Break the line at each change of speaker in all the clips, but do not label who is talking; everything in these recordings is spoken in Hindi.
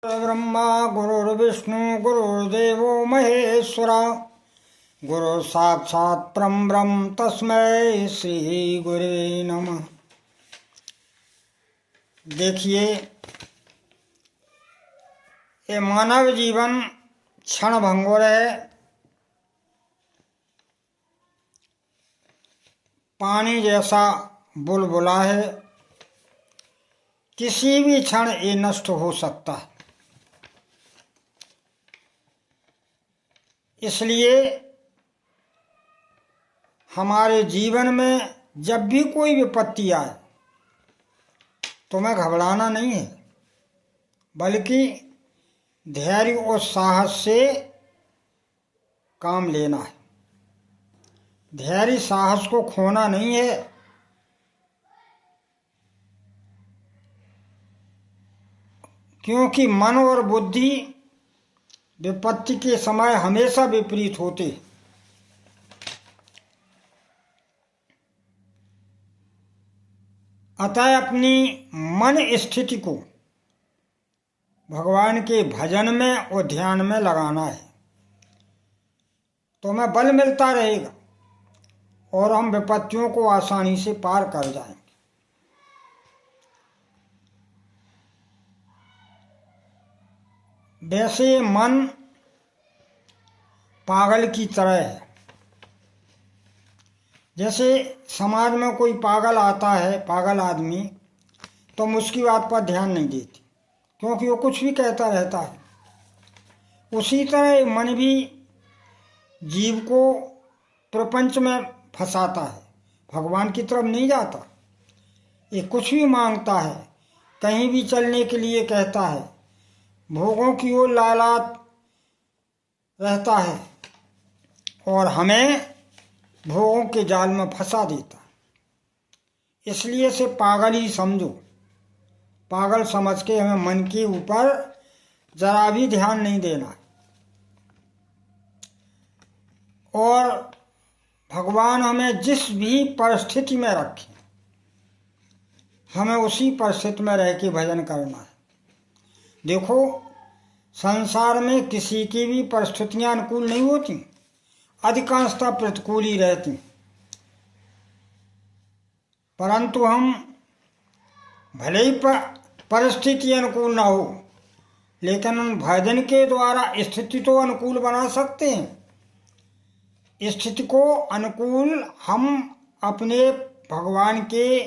ब्रह्मा गुरुर्विष्णु गुरुर्देवो महेश्वरा गुरु साक्षात् परम ब्रह्म तस्मै श्री गुरुवे नमः। देखिए, ये मानव जीवन क्षण भंगुर है। पानी जैसा बुलबुला है, किसी भी क्षण ये नष्ट हो सकता है। इसलिए हमारे जीवन में जब भी कोई विपत्ति आए तो हमें घबराना नहीं है, बल्कि धैर्य और साहस से काम लेना है। धैर्य साहस को खोना नहीं है। क्योंकि मन और बुद्धि विपत्ति के समय हमेशा विपरीत होते। अतः अपनी मन स्थिति को भगवान के भजन में और ध्यान में लगाना है, तो हमें बल मिलता रहेगा और हम विपत्तियों को आसानी से पार कर जाएंगे। वैसे मन पागल की तरह है। जैसे समाज में कोई पागल आता है, पागल आदमी, तो हम उसकी बात पर ध्यान नहीं देते, क्योंकि वो कुछ भी कहता रहता है। उसी तरह मन भी जीव को प्रपंच में फंसाता है, भगवान की तरफ नहीं जाता। ये कुछ भी मांगता है, कहीं भी चलने के लिए कहता है, भोगों की ओर लालात रहता है और हमें भोगों के जाल में फंसा देता है। इसलिए से पागल ही समझो। पागल समझ के हमें मन के ऊपर जरा भी ध्यान नहीं देना है। और भगवान हमें जिस भी परिस्थिति में रखे, हमें उसी परिस्थिति में रह के भजन करना है। देखो, संसार में किसी की भी परिस्थितियां अनुकूल नहीं होती, अधिकांशतः प्रतिकूल ही रहती। परंतु हम भले ही परिस्थिति अनुकूल ना हो, लेकिन उन भजन के द्वारा स्थिति तो अनुकूल बना सकते हैं। स्थिति को अनुकूल हम अपने भगवान के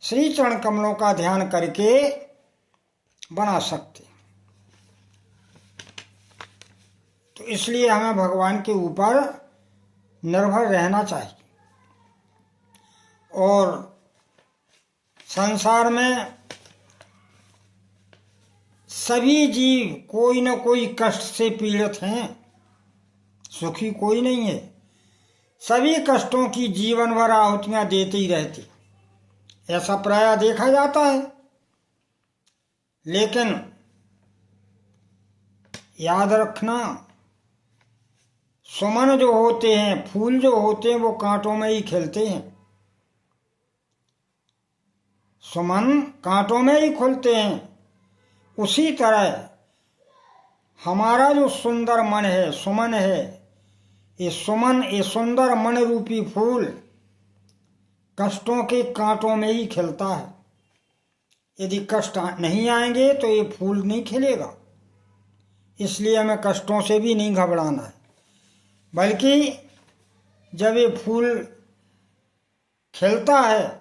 श्री चरण कमलों का ध्यान करके बना सकते। तो इसलिए हमें भगवान के ऊपर निर्भर रहना चाहिए। और संसार में सभी जीव कोई न कोई कष्ट से पीड़ित हैं, सुखी कोई नहीं है। सभी कष्टों की जीवन भर आहुतियां देते ही रहते, ऐसा प्रायः देखा जाता है। लेकिन याद रखना, सुमन जो होते हैं, फूल जो होते हैं, वो कांटों में ही खिलते हैं। सुमन कांटों में ही खुलते हैं। उसी तरह हमारा जो सुंदर मन है, सुमन है, ये सुमन, ये सुंदर मन रूपी फूल कष्टों के कांटों में ही खिलता है। यदि कष्ट नहीं आएंगे तो ये फूल नहीं खिलेगा। इसलिए हमें कष्टों से भी नहीं घबराना है, बल्कि जब ये फूल खिलता है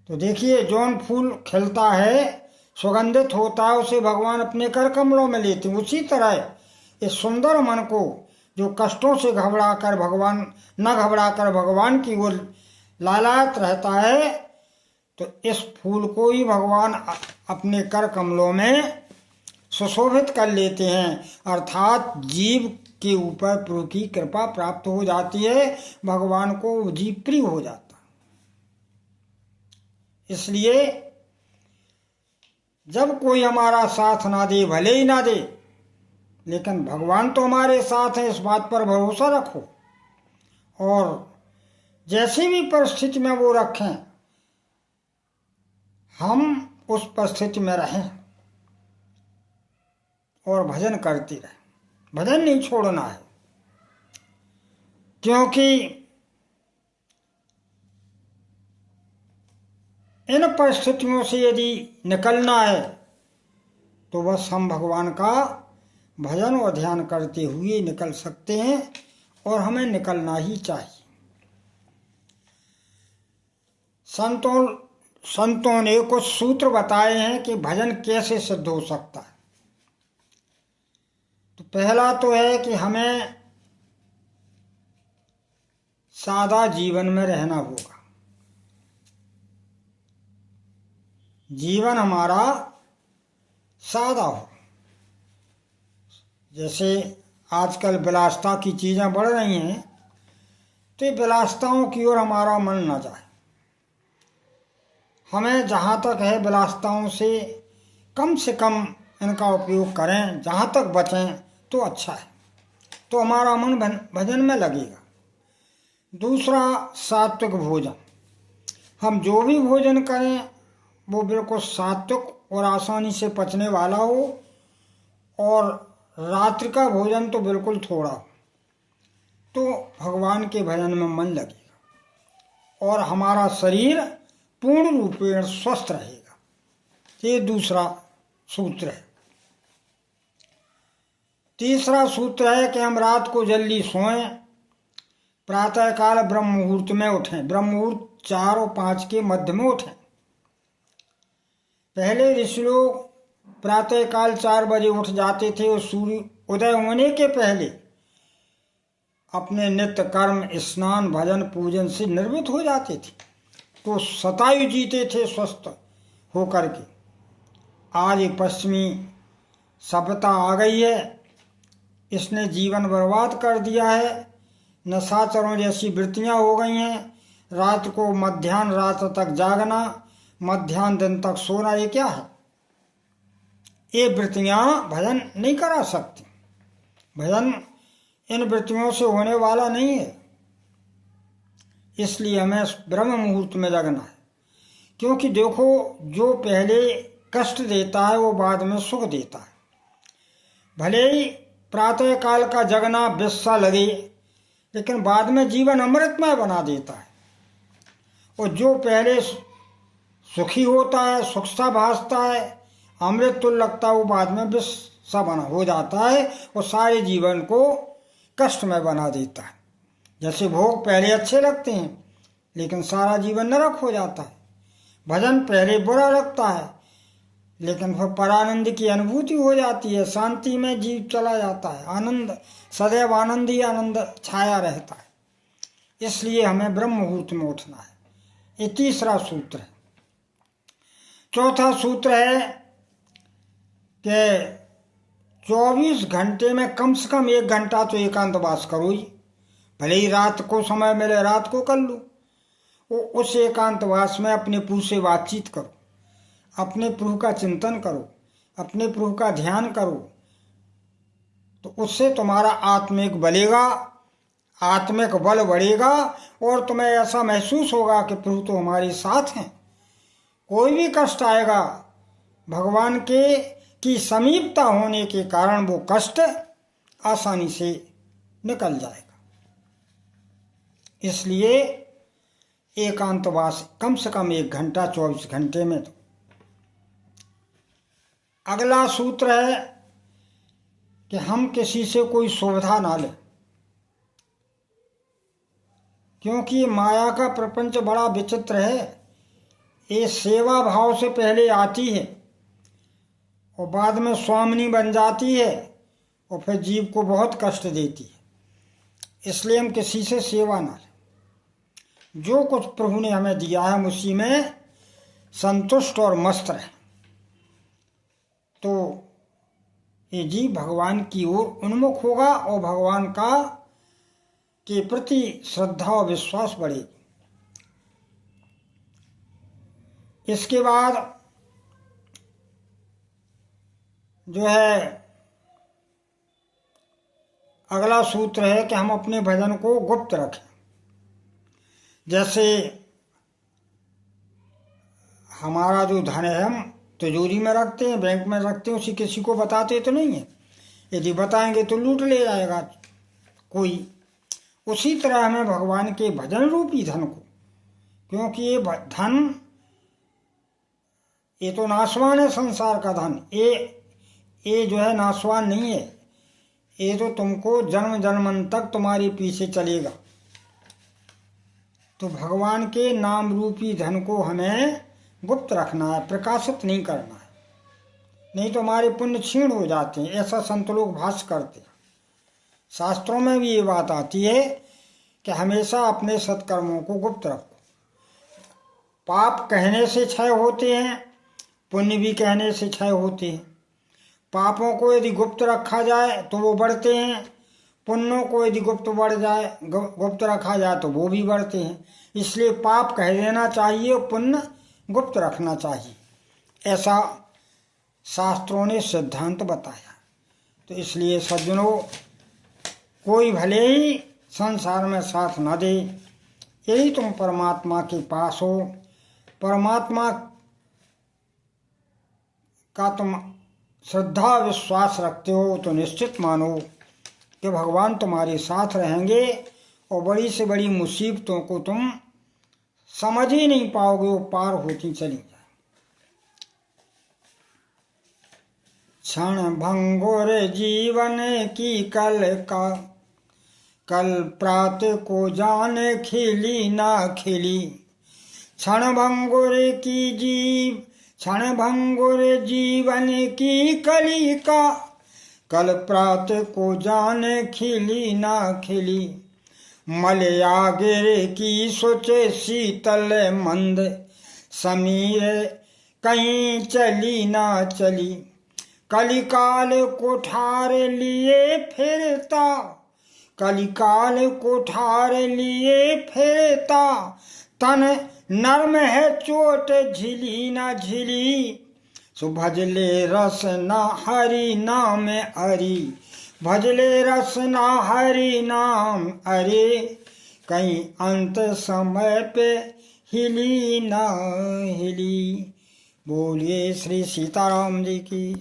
तो देखिए, जौन फूल खिलता है, सुगंधित होता है, उसे भगवान अपने कर कमलों में लेते हैं। उसी तरह इस सुंदर मन को, जो कष्टों से घबराकर भगवान की ओर लालायत रहता है, तो इस फूल को ही भगवान अपने कर कमलों में सुशोभित कर लेते हैं। अर्थात जीव के ऊपर प्रभु की कृपा प्राप्त हो जाती है, भगवान को जीव प्रिय हो जाता। इसलिए जब कोई हमारा साथ ना दे, भले ही ना दे, लेकिन भगवान तो हमारे साथ हैं, इस बात पर भरोसा रखो। और जैसी भी परिस्थिति में वो रखें, हम उस परिस्थिति में रहें। और भजन करते रहे, भजन नहीं छोड़ना है। क्योंकि इन परिस्थितियों से यदि निकलना है तो बस हम भगवान का भजन और ध्यान करते हुए निकल सकते हैं, और हमें निकलना ही चाहिए। संतों ने कुछ सूत्र बताए हैं कि भजन कैसे सिद्ध हो सकता है। तो पहला तो है कि हमें सादा जीवन में रहना होगा। जीवन हमारा सादा हो। जैसे आजकल विलासिता की चीज़ें बढ़ रही हैं, तो ये विलासिताओं की ओर हमारा मन न जाए। हमें जहाँ तक है विलासिताओं से कम इनका उपयोग करें, जहाँ तक बचें तो अच्छा है, तो हमारा मन भजन में लगेगा। दूसरा, सात्विक भोजन। हम जो भी भोजन करें वो बिल्कुल सात्विक और आसानी से पचने वाला हो, और रात्रि का भोजन तो बिल्कुल थोड़ा हो, तो भगवान के भजन में मन लगेगा और हमारा शरीर पूर्ण रूपेण स्वस्थ रहेगा। ये दूसरा सूत्र है। तीसरा सूत्र है कि हम रात को जल्दी सोएं, प्रातःकाल ब्रह्म मुहूर्त में उठें। ब्रह्म मुहूर्त 4 और 5 के मध्य में उठें। पहले ऋषि लोग प्रातःकाल 4 बजे उठ जाते थे और सूर्य उदय होने के पहले अपने नित्य कर्म, स्नान, भजन, पूजन से निर्वृत्त हो जाते थे, तो शतायु जीते थे स्वस्थ होकर के। आज एक पश्चिमी सभ्यता आ गई है, इसने जीवन बर्बाद कर दिया है। नशाचरों जैसी वृत्तियां हो गई हैं। रात को मध्याह्न रात तक जागना, मध्याह्न दिन तक सोना, ये क्या है? ये वृत्तियां भजन नहीं करा सकती। भजन इन वृत्तियों से होने वाला नहीं है। इसलिए हमें ब्रह्म मुहूर्त में जगना है। क्योंकि देखो, जो पहले कष्ट देता है वो बाद में सुख देता है। भले ही प्रातः काल का जगना विस्सा लगे, लेकिन बाद में जीवन अमृतमय बना देता है। और जो पहले सुखी होता है, सुख सा भासता है, अमृत तुल्य लगता है, वो बाद में विष सा बना हो जाता है और सारे जीवन को कष्टमय बना देता है। जैसे भोग पहले अच्छे लगते हैं, लेकिन सारा जीवन नरक हो जाता है। भजन पहले बुरा लगता है, लेकिन फिर परानंद की अनुभूति हो जाती है, शांति में जीव चला जाता है, आनंद, सदैव आनंद ही आनंद छाया रहता है। इसलिए हमें ब्रह्म मुहूर्त में उठना है। ये तीसरा सूत्र है। चौथा सूत्र है कि 24 घंटे में कम से कम 1 घंटा तो एकांतवास करो ही। भले ही रात को समय मिले रात को कर लो। उस एकांतवास में अपने प्रभु से बातचीत करो, अपने प्रभु का चिंतन करो, अपने प्रभु का ध्यान करो। तो उससे तुम्हारा आत्मिक बल बढ़ेगा और तुम्हें ऐसा महसूस होगा कि प्रभु तो हमारे साथ हैं। कोई भी कष्ट आएगा, भगवान की समीपता होने के कारण वो कष्ट आसानी से निकल जाएगा। इसलिए एकांतवास कम से कम 1 घंटा 24 घंटे में दो। अगला सूत्र है कि हम किसी से कोई सुविधा ना लें, क्योंकि माया का प्रपंच बड़ा विचित्र है। ये सेवा भाव से पहले आती है और बाद में स्वामिनी बन जाती है और फिर जीव को बहुत कष्ट देती है। इसलिए हम किसी से सेवा ना लें। जो कुछ प्रभु ने हमें दिया है हम उसी में संतुष्ट और मस्त रहें। तो ये जीव भगवान की ओर उन्मुख होगा और भगवान के प्रति श्रद्धा और विश्वास बढ़ेगी। इसके बाद जो है अगला सूत्र है कि हम अपने भजन को गुप्त रखें। जैसे हमारा जो धन है हम तिजोरी में रखते हैं, बैंक में रखते हैं, उसी किसी को बताते तो नहीं है। यदि बताएंगे तो लूट ले जाएगा कोई। उसी तरह हमें भगवान के भजन रूपी धन को, क्योंकि ये धन ये तो नाशवान है, संसार का धन ये जो है नाशवान नहीं है, ये तो तुमको जन्म जन्मन तक तुम्हारे पीछे चलेगा। तो भगवान के नाम रूपी धन को हमें गुप्त रखना है, प्रकाशित नहीं करना है, नहीं तो हमारे पुण्य क्षीण हो जाते हैं, ऐसा संत लोग भाष्य करते हैं। शास्त्रों में भी ये बात आती है कि हमेशा अपने सत्कर्मों को गुप्त रखो। पाप कहने से क्षय होते हैं, पुण्य भी कहने से क्षय होते हैं। पापों को यदि गुप्त रखा जाए तो वो बढ़ते हैं, पुण्यों को यदि गुप्त रखा जाए तो वो भी बढ़ते हैं। इसलिए पाप कह देना चाहिए, पुण्य गुप्त रखना चाहिए, ऐसा शास्त्रों ने सिद्धांत बताया। तो इसलिए सज्जनों, कोई भले ही संसार में साथ न दे, यदि तुम परमात्मा के पास हो, परमात्मा का तुम श्रद्धा विश्वास रखते हो, तो निश्चित मानो कि भगवान तुम्हारे साथ रहेंगे और बड़ी से बड़ी मुसीबतों को तुम समझ ही नहीं पाओगे, वो पार होती चली जाए। क्षण भंगुर जीवन की कल प्रात को जाने खिली ना खिली। क्षण भंगुर जीवन की कलिका, कल प्रात को जाने खिली ना खिली। मलयागिर की सोचे शीतल मंद, समीर कहीं चली ना चली। कलिकाल कोठार लिए फिरता, कलिकाल कोठार लिए फिरता। तन नर्म है चोट झिली ना झिली। सो भजले रस ना हरि नाम अरि, भजले रस ना हरि नाम अरे। कहीं अंत समय पे हिली ना हिली। बोलिए श्री सीताराम जी की।